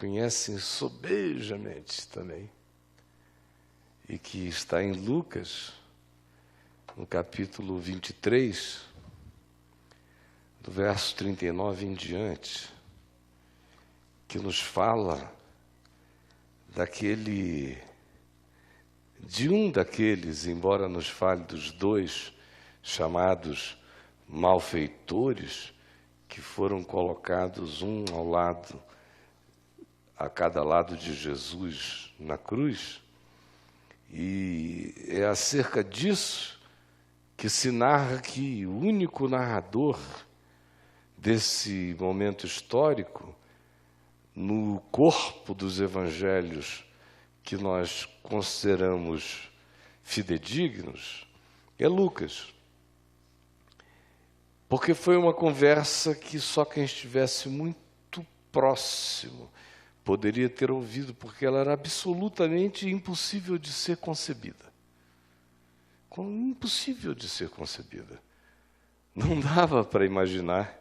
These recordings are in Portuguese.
conhecem sobejamente também, e que está em Lucas, no capítulo 23, do verso 39 em diante, que nos fala de um daqueles, embora nos fale dos dois chamados malfeitores, que foram colocados um ao lado, a cada lado de Jesus na cruz. E é acerca disso que se narra que o único narrador desse momento histórico, no corpo dos evangelhos que nós consideramos fidedignos, é Lucas. Porque foi uma conversa que só quem estivesse muito próximo poderia ter ouvido, porque ela era absolutamente impossível de ser concebida. Impossível de ser concebida. Não dava para imaginar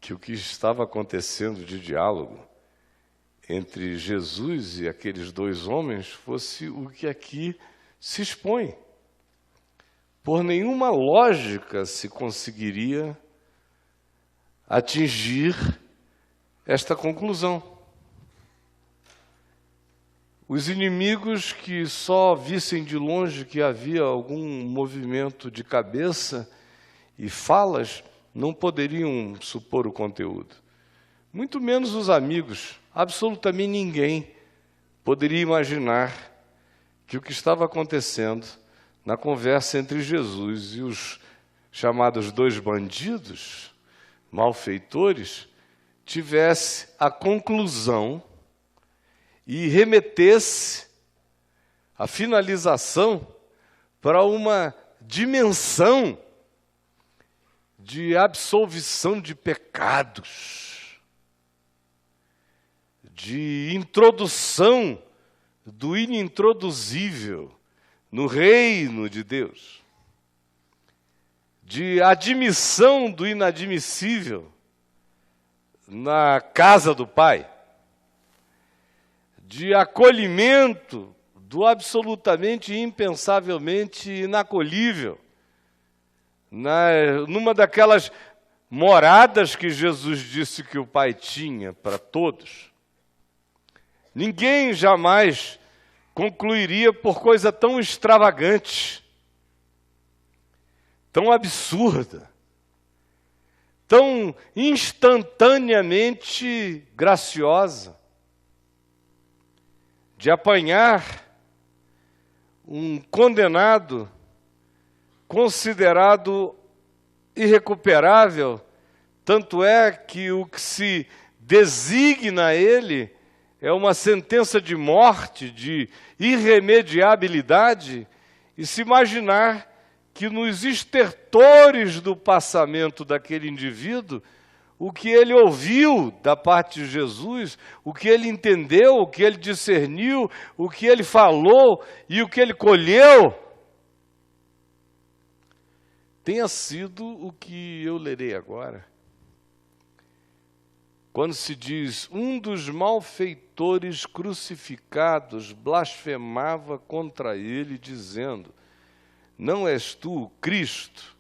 que o que estava acontecendo de diálogo entre Jesus e aqueles dois homens fosse o que aqui se expõe. Por nenhuma lógica se conseguiria atingir esta conclusão. Os inimigos que só vissem de longe que havia algum movimento de cabeça e falas não poderiam supor o conteúdo. Muito menos os amigos, absolutamente ninguém poderia imaginar que o que estava acontecendo na conversa entre Jesus e os chamados dois bandidos, malfeitores, tivesse a conclusão e remetesse a finalização para uma dimensão de absolvição de pecados, de introdução do inintroduzível no reino de Deus, de admissão do inadmissível na casa do Pai, de acolhimento do absolutamente e impensavelmente inacolhível, numa daquelas moradas que Jesus disse que o Pai tinha para todos. Ninguém jamais concluiria por coisa tão extravagante, tão absurda, tão instantaneamente graciosa, de apanhar um condenado considerado irrecuperável, tanto é que o que se designa a ele é uma sentença de morte, de irremediabilidade, e se imaginar que nos estertores do passamento daquele indivíduo, o que ele ouviu da parte de Jesus, o que ele entendeu, o que ele discerniu, o que ele falou e o que ele colheu, tenha sido o que eu lerei agora. Quando se diz, um dos malfeitores crucificados blasfemava contra ele, dizendo, não és tu o Cristo?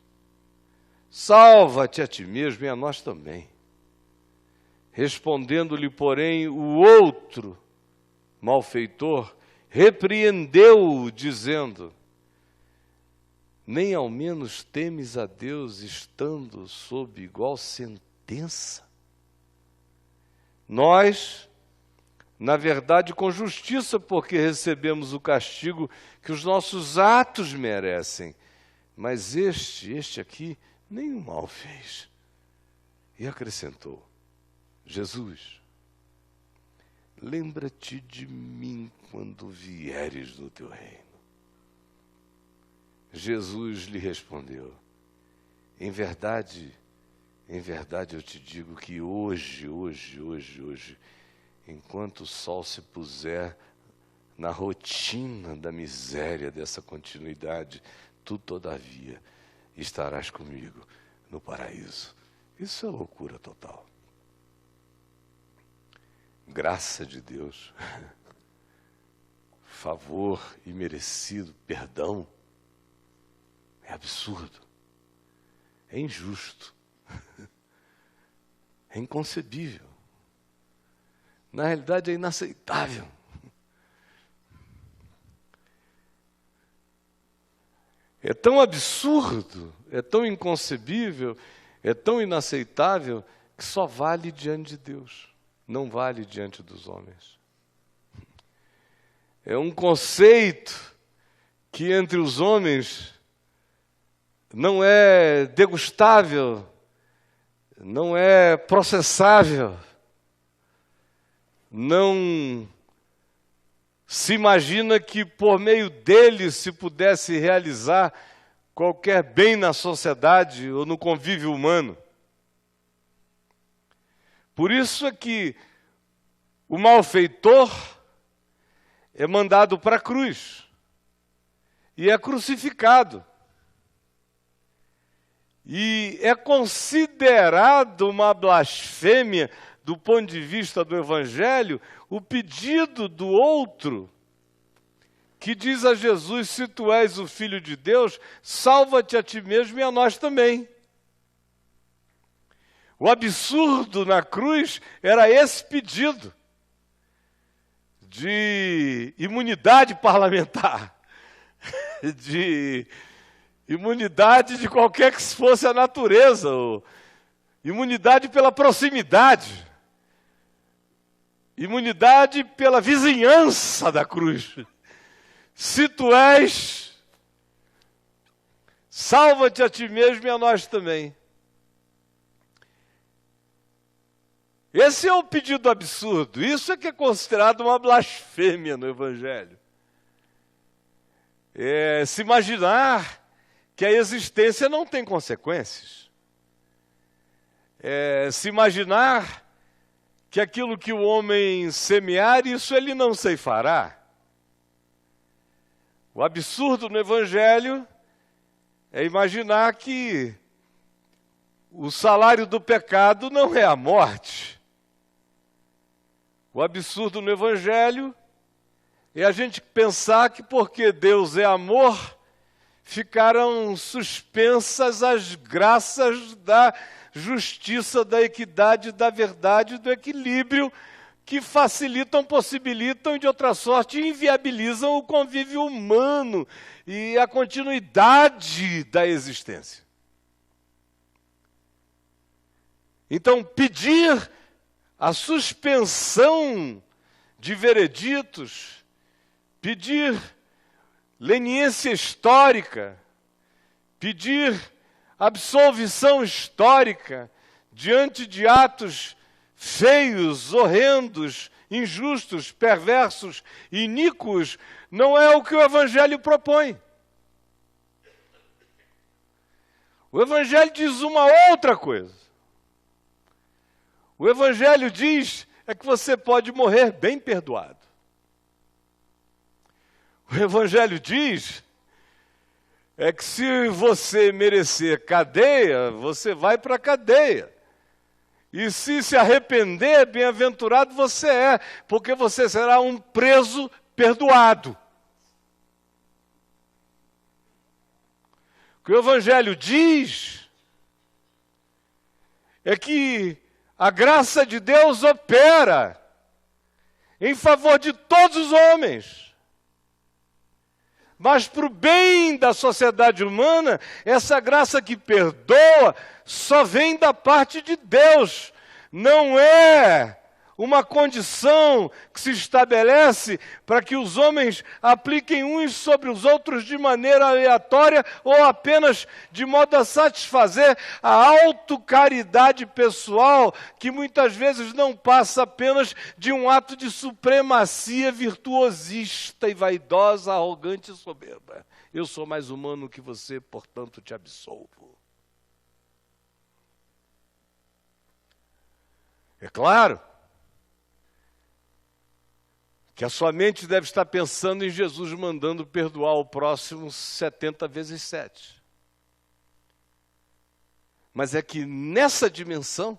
Salva-te a ti mesmo e a nós também. Respondendo-lhe, porém, o outro malfeitor repreendeu-o, dizendo, nem ao menos temes a Deus estando sob igual sentença? Nós, na verdade, com justiça, porque recebemos o castigo que os nossos atos merecem, mas este aqui, nenhum mal fez. E acrescentou, Jesus, lembra-te de mim quando vieres no teu reino. Jesus lhe respondeu, em verdade eu te digo que hoje, enquanto o sol se puser na rotina da miséria dessa continuidade, tu, todavia, estarás comigo no paraíso. Isso é loucura total. graça de Deus, favor imerecido, perdão, é absurdo, é injusto, é inconcebível, na realidade é inaceitável. É tão absurdo, é tão inconcebível, é tão inaceitável, que só vale diante de Deus, não vale diante dos homens. É um conceito que entre os homens não é degustável, não é processável, não se imagina que por meio dele se pudesse realizar qualquer bem na sociedade ou no convívio humano. Por isso é que o malfeitor é mandado para a cruz e é crucificado. E é considerado uma blasfêmia, do ponto de vista do Evangelho, o pedido do outro, que diz a Jesus: se tu és o Filho de Deus, salva-te a ti mesmo e a nós também. O absurdo na cruz era esse pedido de imunidade parlamentar, de imunidade de qualquer que fosse a natureza, ou imunidade pela proximidade, imunidade pela vizinhança da cruz. Se tu és, salva-te a ti mesmo e a nós também. Esse é o pedido absurdo. Isso é que é considerado uma blasfêmia no Evangelho. É se imaginar que a existência não tem consequências. É se imaginar que aquilo que o homem semear, isso ele não ceifará. O absurdo no Evangelho é imaginar que o salário do pecado não é a morte. O absurdo no Evangelho é a gente pensar que porque Deus é amor, ficaram suspensas as graças da justiça, da equidade, da verdade, do equilíbrio, que facilitam, possibilitam e, de outra sorte, inviabilizam o convívio humano e a continuidade da existência. Então, pedir a suspensão de vereditos, pedir leniência histórica, pedir absolvição histórica diante de atos feios, horrendos, injustos, perversos, iníquos, não é o que o Evangelho propõe. O Evangelho diz uma outra coisa. O Evangelho diz que você pode morrer bem perdoado. O Evangelho diz que se você merecer cadeia, você vai para a cadeia. E se arrepender, bem-aventurado você é, porque você será um preso perdoado. O que o Evangelho diz é que a graça de Deus opera em favor de todos os homens. Mas para o bem da sociedade humana, essa graça que perdoa só vem da parte de Deus. Não é uma condição que se estabelece para que os homens apliquem uns sobre os outros de maneira aleatória ou apenas de modo a satisfazer a autocaridade pessoal, que muitas vezes não passa apenas de um ato de supremacia virtuosista e vaidosa, arrogante e soberba. Eu sou mais humano que você, portanto te absolvo. É claro que a sua mente deve estar pensando em Jesus mandando perdoar o próximo 70 vezes 7. Mas é que nessa dimensão,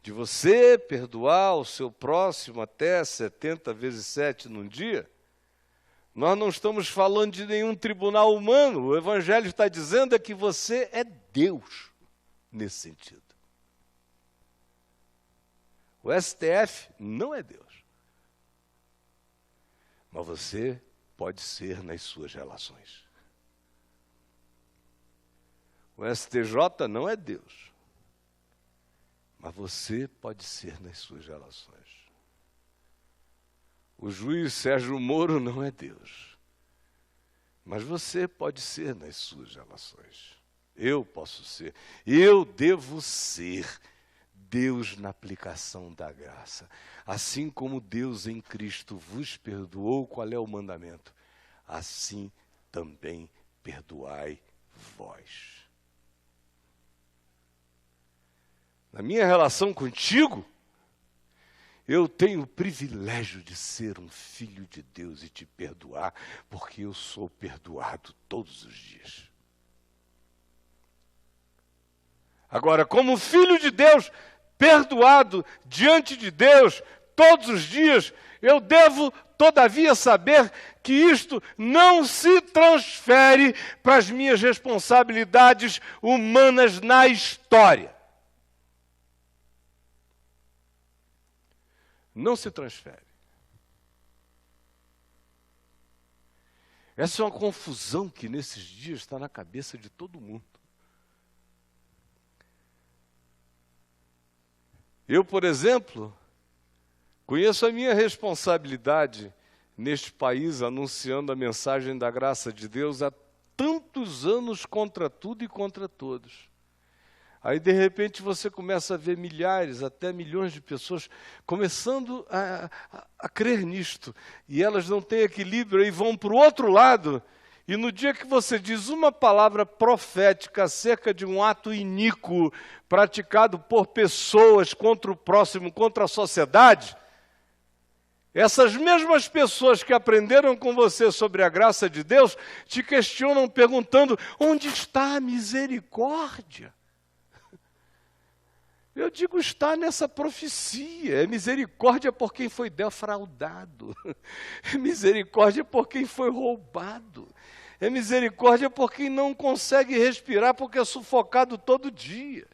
de você perdoar o seu próximo até 70 vezes 7 num dia, nós não estamos falando de nenhum tribunal humano. O Evangelho está dizendo é que você é Deus nesse sentido. O STF não é Deus. Mas você pode ser nas suas relações. O STJ não é Deus. Mas você pode ser nas suas relações. O juiz Sérgio Moro não é Deus. Mas você pode ser nas suas relações. Eu posso ser. Eu devo ser Deus na aplicação da graça. Assim como Deus em Cristo vos perdoou, qual é o mandamento? Assim também perdoai vós. Na minha relação contigo, eu tenho o privilégio de ser um filho de Deus e te perdoar, porque eu sou perdoado todos os dias. Agora, como filho de Deus, perdoado diante de Deus todos os dias, eu devo, todavia, saber que isto não se transfere para as minhas responsabilidades humanas na história. Não se transfere. Essa é uma confusão que nesses dias está na cabeça de todo mundo. Eu, por exemplo, conheço a minha responsabilidade neste país anunciando a mensagem da graça de Deus há tantos anos contra tudo e contra todos. Aí, de repente, você começa a ver milhares, até milhões de pessoas começando a crer nisto. E elas não têm equilíbrio e vão para o outro lado. E no dia que você diz uma palavra profética acerca de um ato iníquo praticado por pessoas contra o próximo, contra a sociedade, essas mesmas pessoas que aprenderam com você sobre a graça de Deus te questionam perguntando: onde está a misericórdia? Eu digo, está nessa profecia. É misericórdia por quem foi defraudado. É misericórdia por quem foi roubado. É misericórdia por quem não consegue respirar porque é sufocado todo dia.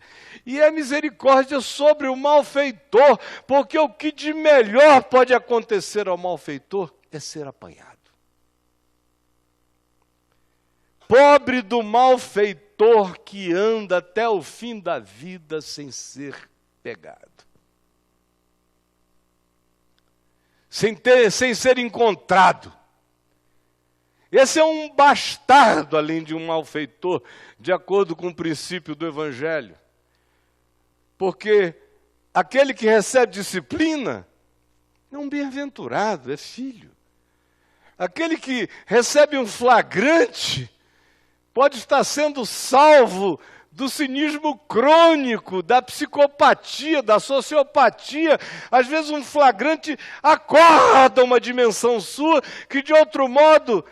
E é misericórdia sobre o malfeitor, porque o que de melhor pode acontecer ao malfeitor é ser apanhado. Pobre do malfeitor que anda até o fim da vida sem ser pegado. Sem ser encontrado. Esse é um bastardo, além de um malfeitor, de acordo com o princípio do Evangelho. Porque aquele que recebe disciplina é um bem-aventurado, é filho. Aquele que recebe um flagrante pode estar sendo salvo do cinismo crônico, da psicopatia, da sociopatia. Às vezes um flagrante acorda uma dimensão sua que de outro modo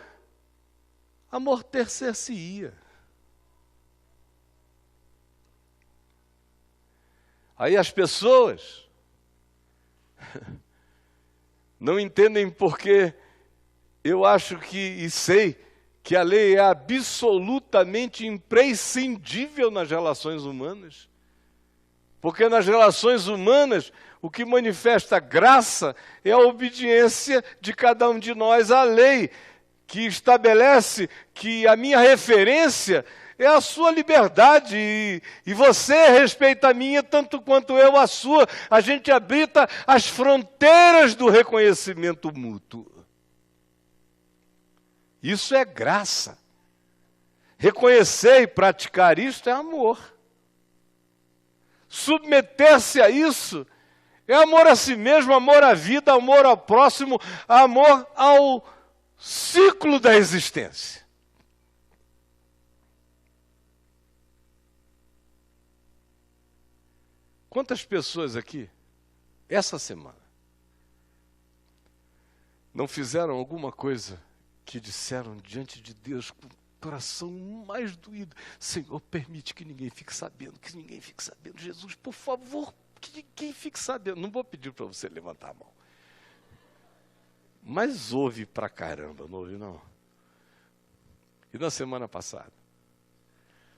amortecer-se-ia. Aí as pessoas não entendem porque eu acho que, e sei, que a lei é absolutamente imprescindível nas relações humanas. Porque nas relações humanas, o que manifesta graça é a obediência de cada um de nós à lei, que estabelece que a minha referência é a sua liberdade, e você respeita a minha tanto quanto eu a sua. A gente habita as fronteiras do reconhecimento mútuo. Isso é graça. Reconhecer e praticar isto é amor. Submeter-se a isso é amor a si mesmo, amor à vida, amor ao próximo, amor ao ciclo da existência. Quantas pessoas aqui, essa semana, não fizeram alguma coisa que disseram diante de Deus com o coração mais doído: Senhor, permite que ninguém fique sabendo, Jesus, por favor, que ninguém fique sabendo. Não vou pedir para você levantar a mão. Mas ouve pra caramba, não ouve não? E na semana passada?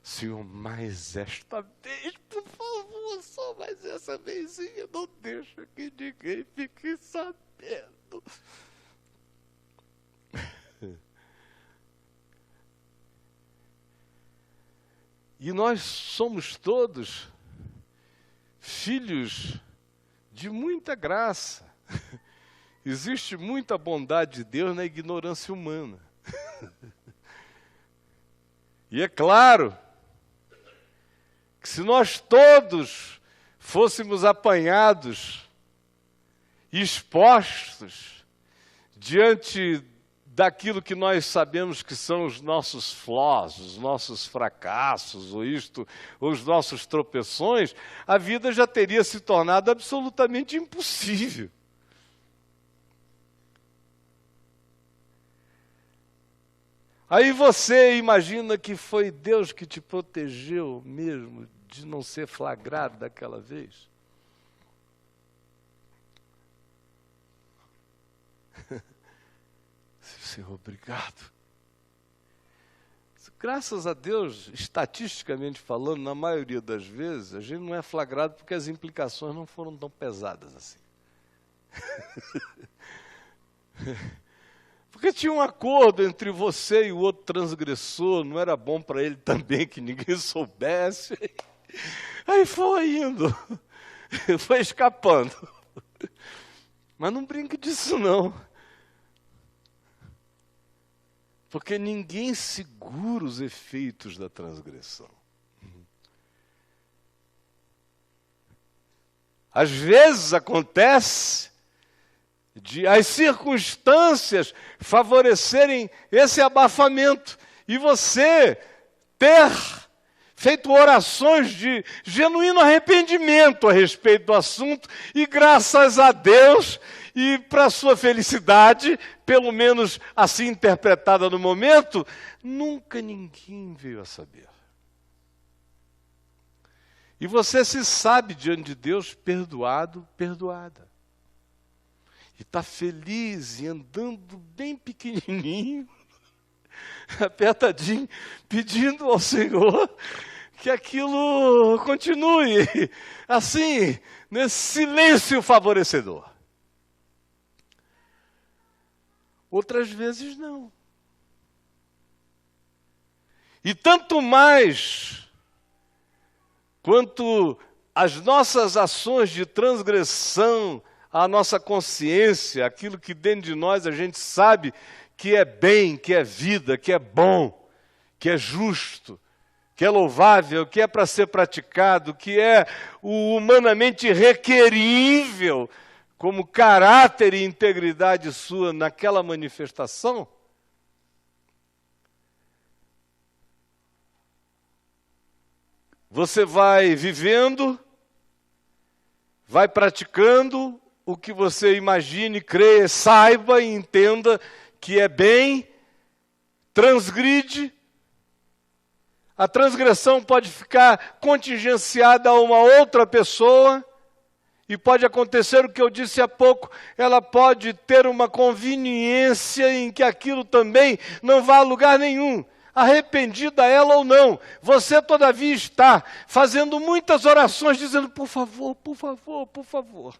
Senhor, mais esta vez, por favor, só mais essa vezinha, não deixa que ninguém fique sabendo. E nós somos todos filhos de muita graça. Existe muita bondade de Deus na ignorância humana. E é claro que se nós todos fôssemos apanhados, expostos diante daquilo que nós sabemos que são os nossos flaws, os nossos fracassos, ou os nossos tropeções, a vida já teria se tornado absolutamente impossível. Aí você imagina que foi Deus que te protegeu mesmo de não ser flagrado daquela vez? Senhor, obrigado. Graças a Deus, estatisticamente falando, na maioria das vezes, a gente não é flagrado porque as implicações não foram tão pesadas assim. Porque tinha um acordo entre você e o outro transgressor, não era bom para ele também que ninguém soubesse. Aí foi indo, foi escapando. Mas não brinque disso não. Porque ninguém segura os efeitos da transgressão. Às vezes acontece de as circunstâncias favorecerem esse abafamento e você ter feito orações de genuíno arrependimento a respeito do assunto e graças a Deus e para sua felicidade, pelo menos assim interpretada no momento, nunca ninguém veio a saber. E você se sabe diante de Deus perdoado, perdoada. E está feliz e andando bem pequenininho, apertadinho, pedindo ao Senhor que aquilo continue assim, nesse silêncio favorecedor. Outras vezes não. E tanto mais quanto as nossas ações de transgressão à nossa consciência, aquilo que dentro de nós a gente sabe que é bem, que é vida, que é bom, que é justo, que é louvável, que é para ser praticado, que é o humanamente requerível como caráter e integridade sua naquela manifestação, você vai vivendo, vai praticando o que você imagine, creia, saiba e entenda que é bem, transgride. A transgressão pode ficar contingenciada a uma outra pessoa e pode acontecer o que eu disse há pouco, ela pode ter uma conveniência em que aquilo também não vá a lugar nenhum. Arrependida ela ou não, você todavia está fazendo muitas orações dizendo, por favor, por favor, por favor.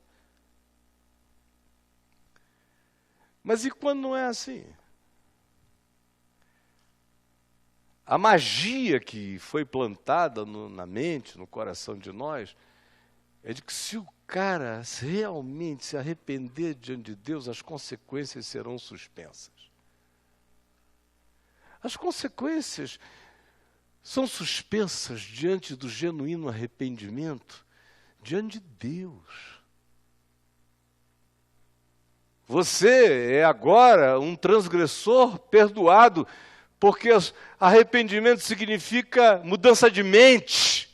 Mas e quando não é assim? A magia que foi plantada na mente, no coração de nós, é de que se o cara realmente se arrepender diante de Deus, as consequências serão suspensas. As consequências são suspensas diante do genuíno arrependimento, diante de Deus. Você é agora um transgressor perdoado, porque arrependimento significa mudança de mente,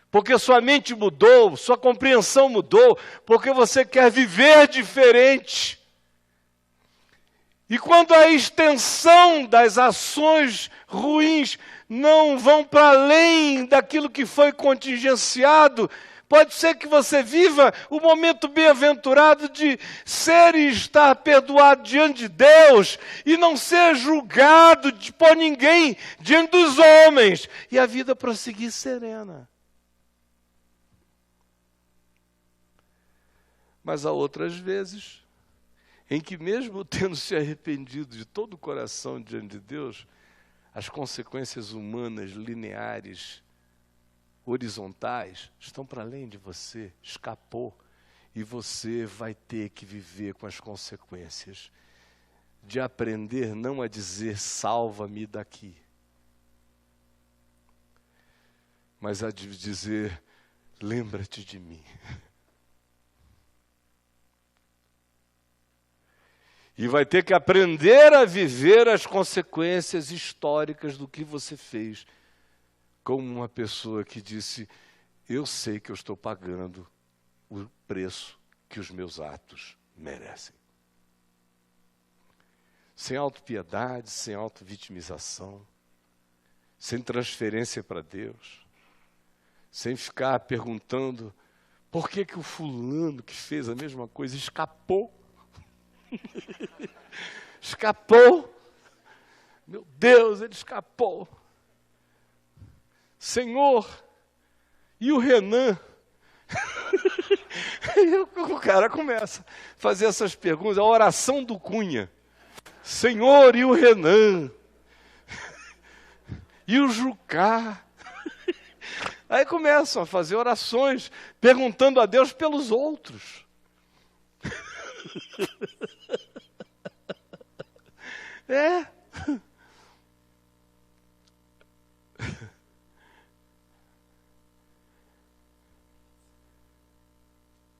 porque sua mente mudou, sua compreensão mudou, porque você quer viver diferente. E quando a extensão das ações ruins não vão para além daquilo que foi contingenciado, Pode ser que você viva o momento bem-aventurado de ser e estar perdoado diante de Deus e não ser julgado por ninguém diante dos homens e a vida prosseguir serena. Mas há outras vezes em que, mesmo tendo se arrependido de todo o coração diante de Deus, as consequências humanas, lineares, horizontais, estão para além de você, escapou, e você vai ter que viver com as consequências de aprender não a dizer salva-me daqui, mas a dizer lembra-te de mim. E vai ter que aprender a viver as consequências históricas do que você fez, como uma pessoa que disse, eu sei que eu estou pagando o preço que os meus atos merecem. Sem autopiedade, sem autovitimização, sem transferência para Deus, sem ficar perguntando por que o fulano que fez a mesma coisa escapou. Escapou. Meu Deus, ele escapou. Senhor, e o Renan? E o cara começa a fazer essas perguntas, a oração do Cunha. Senhor, e o Renan? E o Jucá? Aí começam a fazer orações, perguntando a Deus pelos outros. É.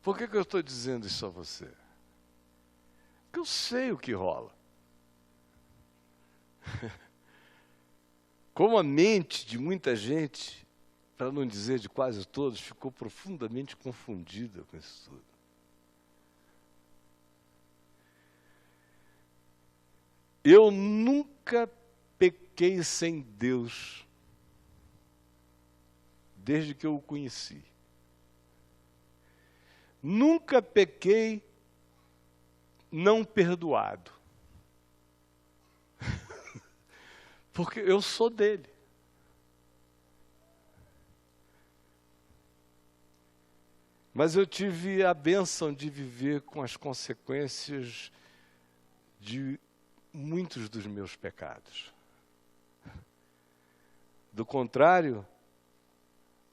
Por que eu estou dizendo isso a você? Porque eu sei o que rola. Como a mente de muita gente, para não dizer de quase todos, ficou profundamente confundida com isso tudo. Eu nunca pequei sem Deus, desde que eu o conheci. Nunca pequei não perdoado. Porque eu sou dele. Mas eu tive a bênção de viver com as consequências de muitos dos meus pecados. Do contrário,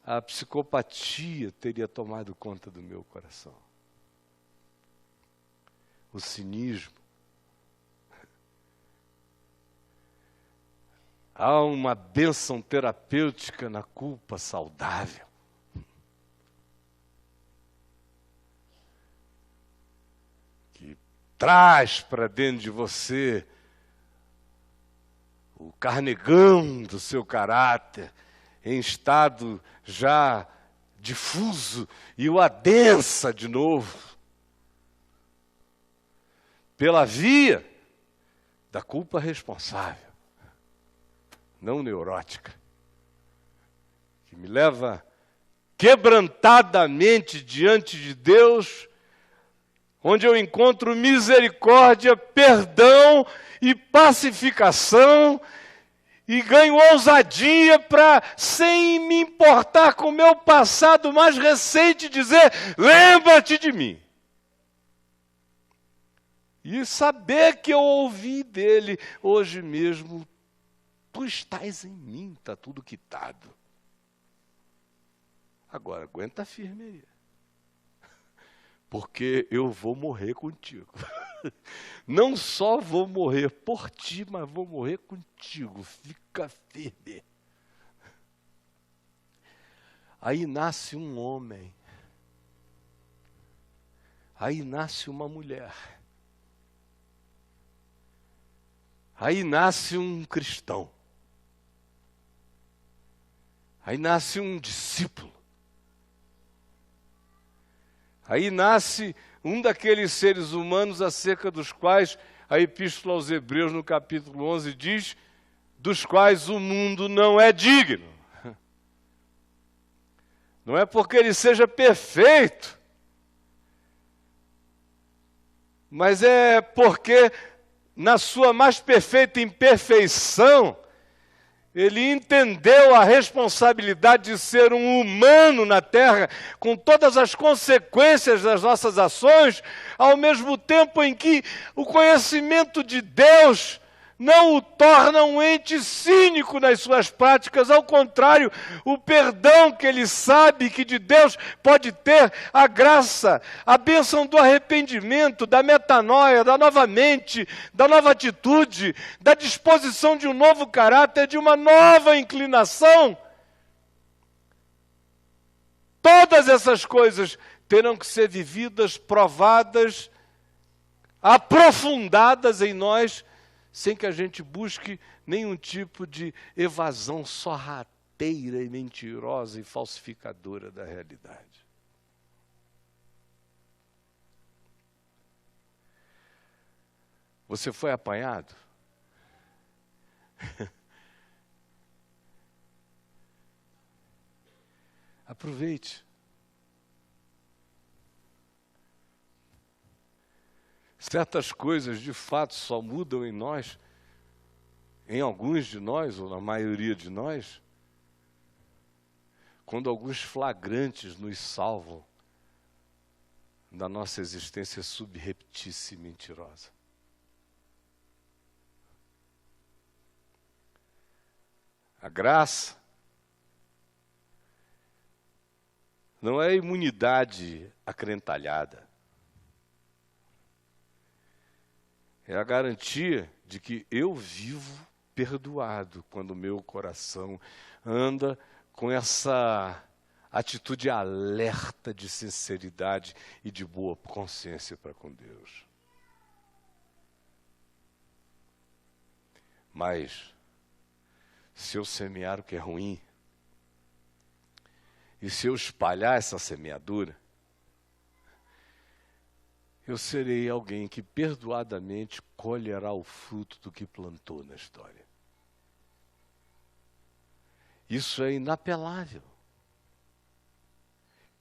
a psicopatia teria tomado conta do meu coração. O cinismo. Há uma bênção terapêutica na culpa saudável. Que traz para dentro de você o carnegão do seu caráter, em estado já difuso, e o adensa de novo, pela via da culpa responsável, não neurótica, que me leva quebrantadamente diante de Deus, onde eu encontro misericórdia, perdão e pacificação, e ganho ousadia para, sem me importar com o meu passado mais recente, dizer, lembra-te de mim. E saber que eu ouvi dele hoje mesmo, tu estás em mim, está tudo quitado. Agora, aguenta firme aí. Porque eu vou morrer contigo. Não só vou morrer por ti, mas vou morrer contigo. Fica firme. Aí nasce um homem. Aí nasce uma mulher. Aí nasce um cristão. Aí nasce um discípulo. Aí nasce um daqueles seres humanos acerca dos quais a Epístola aos Hebreus, no capítulo 11, diz, dos quais o mundo não é digno. Não é porque ele seja perfeito, mas é porque, na sua mais perfeita imperfeição, ele entendeu a responsabilidade de ser um humano na terra, com todas as consequências das nossas ações, ao mesmo tempo em que o conhecimento de Deus não o torna um ente cínico nas suas práticas, ao contrário, o perdão que ele sabe que de Deus pode ter, a graça, a bênção do arrependimento, da metanoia, da nova mente, da nova atitude, da disposição de um novo caráter, de uma nova inclinação. Todas essas coisas terão que ser vividas, provadas, aprofundadas em nós, sem que a gente busque nenhum tipo de evasão sorrateira e mentirosa e falsificadora da realidade. Você foi apanhado? Aproveite. Certas coisas, de fato, só mudam em nós, em alguns de nós, ou na maioria de nós, quando alguns flagrantes nos salvam da nossa existência subreptícia e mentirosa. A graça não é imunidade acrentalhada. É a garantia de que eu vivo perdoado quando o meu coração anda com essa atitude alerta de sinceridade e de boa consciência para com Deus. Mas, se eu semear o que é ruim, e se eu espalhar essa semeadura, eu serei alguém que perdoadamente colherá o fruto do que plantou na história. Isso é inapelável.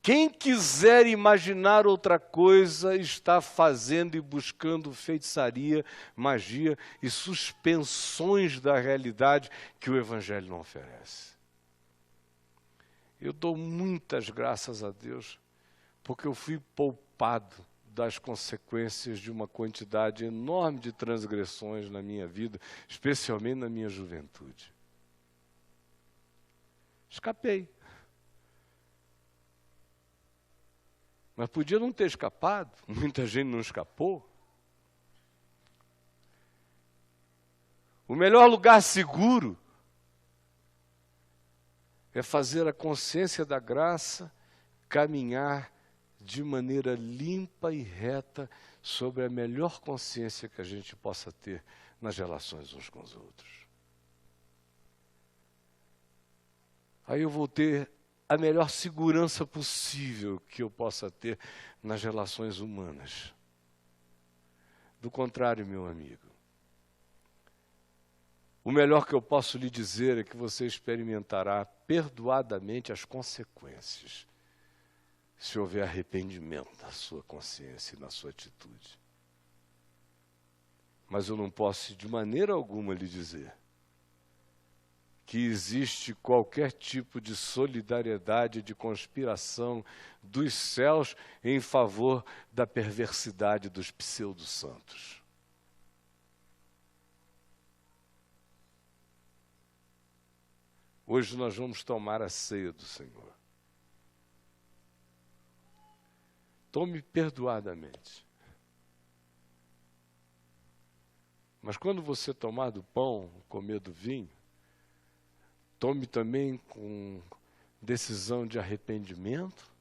Quem quiser imaginar outra coisa está fazendo e buscando feitiçaria, magia e suspensões da realidade que o Evangelho não oferece. Eu dou muitas graças a Deus, porque eu fui poupado das consequências de uma quantidade enorme de transgressões na minha vida, especialmente na minha juventude. Escapei. Mas podia não ter escapado, muita gente não escapou. O melhor lugar seguro é fazer a consciência da graça caminhar de maneira limpa e reta sobre a melhor consciência que a gente possa ter nas relações uns com os outros. Aí eu vou ter a melhor segurança possível que eu possa ter nas relações humanas. Do contrário, meu amigo, o melhor que eu posso lhe dizer é que você experimentará perdoadamente as consequências, se houver arrependimento na sua consciência e na sua atitude. Mas eu não posso de maneira alguma lhe dizer que existe qualquer tipo de solidariedade, de conspiração dos céus em favor da perversidade dos pseudo-santos. Hoje nós vamos tomar a ceia do Senhor. Tome perdoadamente. Mas quando você tomar do pão, comer do vinho, tome também com decisão de arrependimento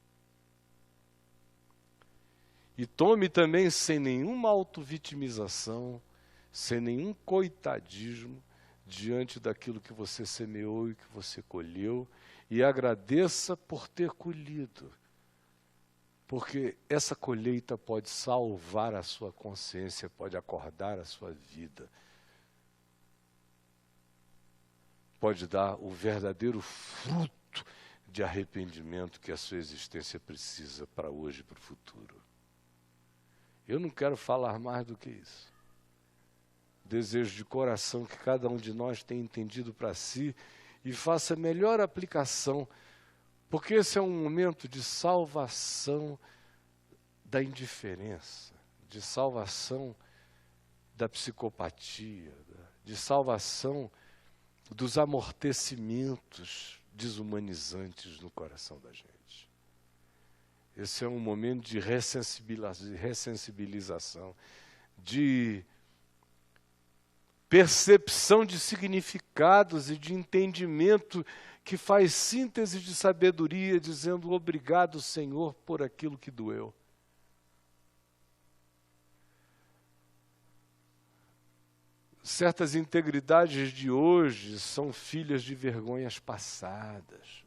e tome também sem nenhuma autovitimização, sem nenhum coitadismo diante daquilo que você semeou e que você colheu, e agradeça por ter colhido, porque essa colheita pode salvar a sua consciência, pode acordar a sua vida, pode dar o verdadeiro fruto de arrependimento que a sua existência precisa para hoje e para o futuro. Eu não quero falar mais do que isso. Desejo de coração que cada um de nós tenha entendido para si e faça a melhor aplicação, porque esse é um momento de salvação da indiferença, de salvação da psicopatia, de salvação dos amortecimentos desumanizantes no coração da gente. Esse é um momento de ressensibilização, de percepção de significados e de entendimento que faz síntese de sabedoria, dizendo obrigado, Senhor, por aquilo que doeu. Certas integridades de hoje são filhas de vergonhas passadas.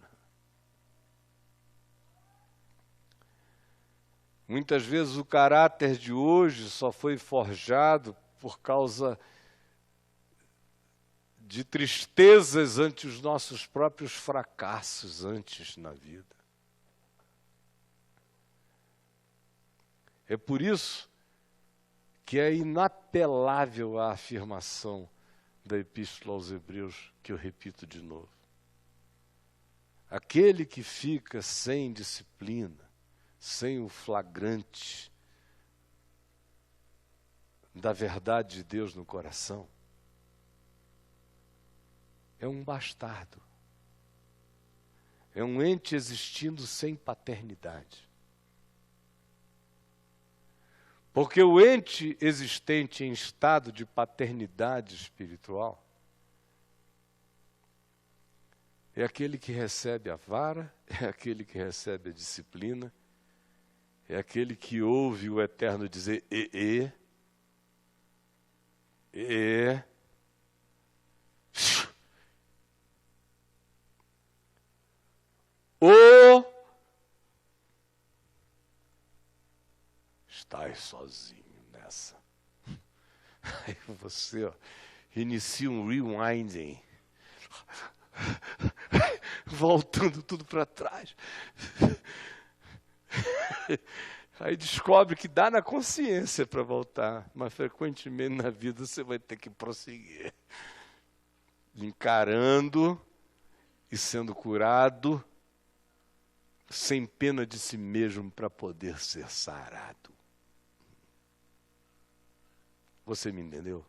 Muitas vezes o caráter de hoje só foi forjado por causa de tristezas ante os nossos próprios fracassos antes na vida. É por isso que é inapelável a afirmação da Epístola aos Hebreus, que eu repito de novo. Aquele que fica sem disciplina, sem o flagrante da verdade de Deus no coração, é um bastardo. É um ente existindo sem paternidade. Porque o ente existente em estado de paternidade espiritual é aquele que recebe a vara, é aquele que recebe a disciplina, é aquele que ouve o Eterno dizer estás sozinho nessa. Aí você inicia um rewinding, voltando tudo para trás. Aí descobre que dá na consciência para voltar, mas frequentemente na vida você vai ter que prosseguir, encarando e sendo curado, sem pena de si mesmo para poder ser sarado. Você me entendeu?